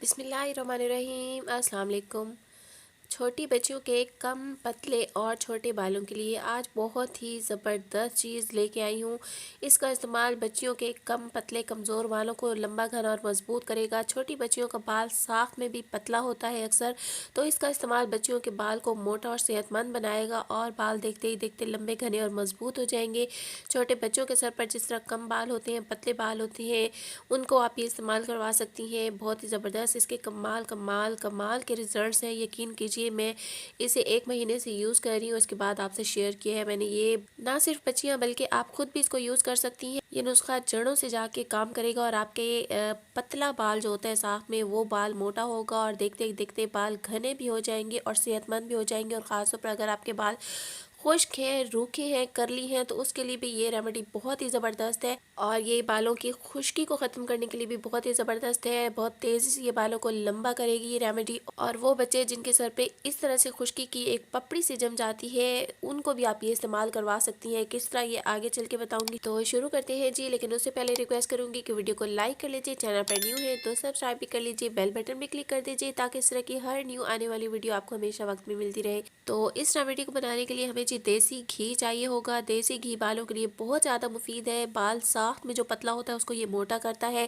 बिस्मिल्लाहिर्रहमानिर्रहीम। अस्सलाम वालेकुम। छोटी बच्चियों के कम पतले और छोटे बालों के लिए आज बहुत ही ज़बरदस्त चीज़ लेके आई हूँ। इसका इस्तेमाल बच्चियों के कम पतले कमज़ोर बालों को लंबा घना और मज़बूत करेगा। छोटी बच्चियों का बाल साख में भी पतला होता है अक्सर, तो इसका इस्तेमाल बच्चियों के बाल को मोटा और सेहतमंद बनाएगा और बाल देखते ही देखते लंबे घने और मज़बूत हो जाएंगे। छोटे बच्चों के सर पर जिस तरह कम बाल होते हैं, पतले बाल होते हैं, उनको आप ये इस्तेमाल करवा सकती हैं। बहुत ही ज़बरदस्त इसके कमाल कमाल कमाल के रिज़ल्ट्स हैं। यकीन कीजिए, मैं इसे 1 महीने से यूज़ कर रही हूँ। उसके बाद आपसे शेयर किया है मैंने। ये ना सिर्फ बच्चियाँ बल्कि आप खुद भी इसको यूज़ कर सकती हैं। ये नुस्खा जड़ों से जाके काम करेगा और आपके पतला बाल जो होता है साख में, वो बाल मोटा होगा और देखते ही देखते बाल घने भी हो जाएंगे और सेहतमंद भी हो जाएंगे। और ख़ासतौर पर अगर आपके बाल खुश्क हैं, रूखे हैं, करली हैं, तो उसके लिए भी ये रेमेडी बहुत ही ज़बरदस्त है। और ये बालों की खुश्की को ख़त्म करने के लिए भी बहुत ही ज़बरदस्त है। बहुत तेज़ी से ये बालों को लंबा करेगी ये रेमेडी। और वो बच्चे जिनके सर पे इस तरह से खुश्की की एक पपड़ी सी जम जाती है, उनको भी आप ये इस्तेमाल करवा सकती हैं। किस तरह ये आगे चल के बताऊंगी। तो शुरू करते हैं जी, लेकिन उससे पहले रिक्वेस्ट करूंगी कि वीडियो को लाइक कर लीजिए, चैनल पर न्यू है तो सब्सक्राइब भी कर लीजिए, बेल बटन भी क्लिक कर दीजिए ताकि इस तरह की हर न्यू आने वाली वीडियो आपको हमेशा वक्त में मिलती रहे। तो इस रेमेडी को बनाने के लिए हमें जी देसी घी चाहिए होगा। देसी घी बालों के लिए बहुत ज़्यादा मुफीद है। बाल साख में जो पतला होता है उसको ये मोटा करता है,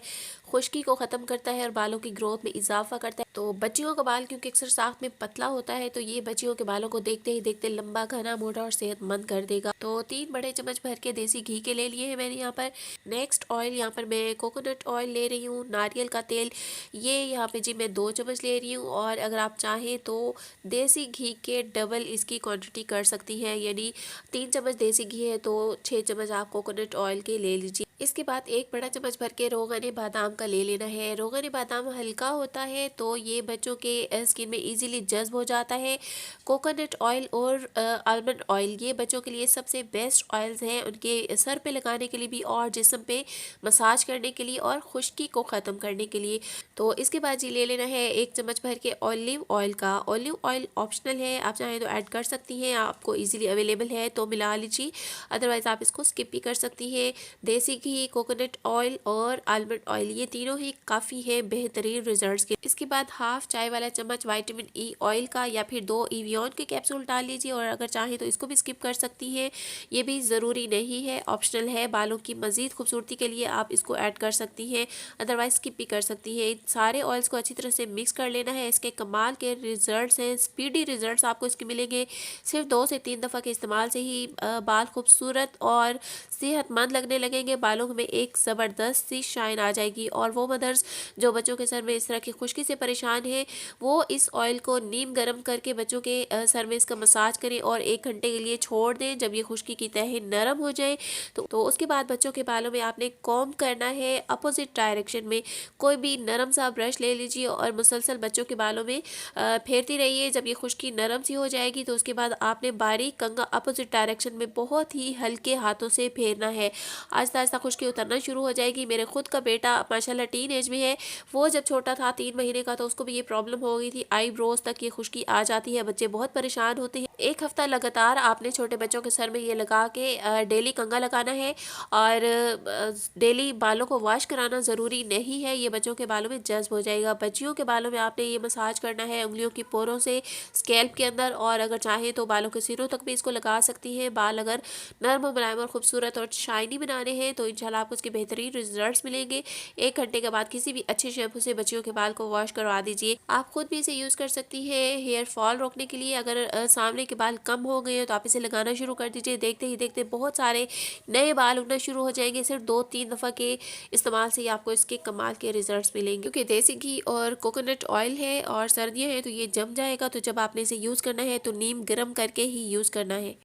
खुश्की को ख़त्म करता है और बालों की ग्रोथ में इजाफा करता है। तो बच्चियों का बाल क्योंकि अक्सर साख में पतला होता है, तो ये बच्चियों के बालों को देखते ही देखते लंबा घना मोटा और सेहतमंद कर देगा। तो 3 बड़े चम्मच भर के देसी घी के ले लिए हैं मैंने यहाँ पर। नेक्स्ट ऑयल, यहाँ पर मैं कोकोनट ऑयल ले रही हूँ, नारियल का तेल। ये यहाँ पे जी मैं 2 चम्मच ले रही हूँ। और अगर आप चाहें तो देसी घी के डबल इसकी क्वांटिटी कर सकती हैं, यानी 3 चम्मच देसी घी है तो 6 चम्मच आप कोकोनट ऑयल के ले लीजिए। इसके बाद 1 बड़ा चम्मच भर के रोगन बादाम का ले लेना है। रोगन बादाम हल्का होता है तो ये बच्चों के स्किन में इजीली जज्ब हो जाता है। कोकोनट ऑयल और आलमंड ऑयल ये बच्चों के लिए सबसे बेस्ट ऑयल्स हैं, उनके सर पे लगाने के लिए भी और जिस्म पे मसाज करने के लिए और खुश्की को ख़त्म करने के लिए। तो इसके बाद जी ले लेना है 1 चम्मच भर के ऑलिव ऑयल का। ऑलिव ऑयल ऑप्शनल है, आप चाहें तो ऐड कर सकती हैं, आपको इजीली अवेलेबल है तो मिला लीजिए, अदरवाइज़ आप इसको स्किप भी कर सकती हैं। देसी घी, कोकोनट ऑयल और आलमंड ऑयल ये तीनों ही काफ़ी है बेहतरीन रिजल्ट्स के। इसके बाद हाफ चाय वाला चम्मच विटामिन ई ऑयल का या फिर 2 इवियन के कैप्सूल डाल लीजिए। और अगर चाहें तो इसको भी स्किप कर सकती हैं, ये भी ज़रूरी नहीं है, ऑप्शनल है। बालों की मज़ीद खूबसूरती के लिए आप इसको ऐड कर सकती हैं, अदरवाइज स्किप भी कर सकती हैं। सारे ऑयल्स को अच्छी तरह से मिक्स कर लेना है। इसके कमाल के रिजल्ट्स हैं, स्पीडी रिजल्ट्स आपको इसके मिलेंगे। सिर्फ 2 से 3 दफ़ा के इस्तेमाल से ही बाल खूबसूरत और सेहतमंद लगने लगेंगे। बालों में एक ज़बरदस्त सी शाइन आ जाएगी। और वो मदर्स जो बच्चों के सर में इस तरह की खुश्की से परेशान है, वो इस ऑयल को नीम गर्म करके बच्चों के सर में इसका मसाज करें और 1 घंटे के लिए छोड़ दें। जब ये खुश्की की तह नरम हो जाए तो उसके बाद बच्चों के बालों में आपने कॉम्ब करना है अपोजिट डायरेक्शन में। कोई भी नरम सा ब्रश ले लीजिए और मुसलसल बच्चों के बालों में फेरती रहिए। जब ये खुश्की नरम सी हो जाएगी तो उसके बाद आपने बारीक कंघा अपोजिट डायरेक्शन में बहुत ही हल्के हाथों से फेरना है। आहिस्ता आहिस्ता खुश्की उतरना शुरू हो जाएगी। मेरे खुद का बेटा माशाल्लाह टीन एज में है, वो जब छोटा था 3 महीने का तो उसको भी ये प्रॉब्लम हो गई थी, आईब्रोज तक ये खुश्की आ जाती है, बच्चे बहुत परेशान होते हैं। 1 हफ्ता लगातार आपने छोटे बच्चों के सर में ये लगा के डेली कंघा लगाना है और डेली बालों को वॉश कराना ज़रूरी नहीं है, ये बच्चों के बालों में जज्ब हो जाएगा। बच्चियों के बालों में आपने ये मसाज करना है उंगलियों की पोरों से स्कैल्प के अंदर, और अगर चाहें तो बालों के सिरों तक भी इसको लगा सकती हैं। बाल अगर नर्म मुलायम और खूबसूरत और शाइनी बनाने हैं तो इंशाल्लाह आपको उसके बेहतरीन रिजल्ट्स मिलेंगे। 1 घंटे के बाद किसी भी अच्छे शैम्पू से बच्चियों के बाल को वॉश करवा दीजिए। आप खुद भी इसे यूज़ कर सकती हैं हेयर फॉल रोकने के लिए। अगर सामने के बाल कम हो गए हैं तो आप इसे लगाना शुरू कर दीजिए। देखते ही देखते बहुत सारे नए बाल उगना शुरू हो जाएंगे। सिर्फ 2-3 दफ़ा के इस्तेमाल से ही आपको इसके कमाल के रिजल्ट्स मिलेंगे। क्योंकि देसी घी और कोकोनट ऑयल है और सर्दियाँ हैं तो ये जम जाएगा, तो जब आपने इसे यूज़ करना है तो नीम गर्म करके ही यूज़ करना है।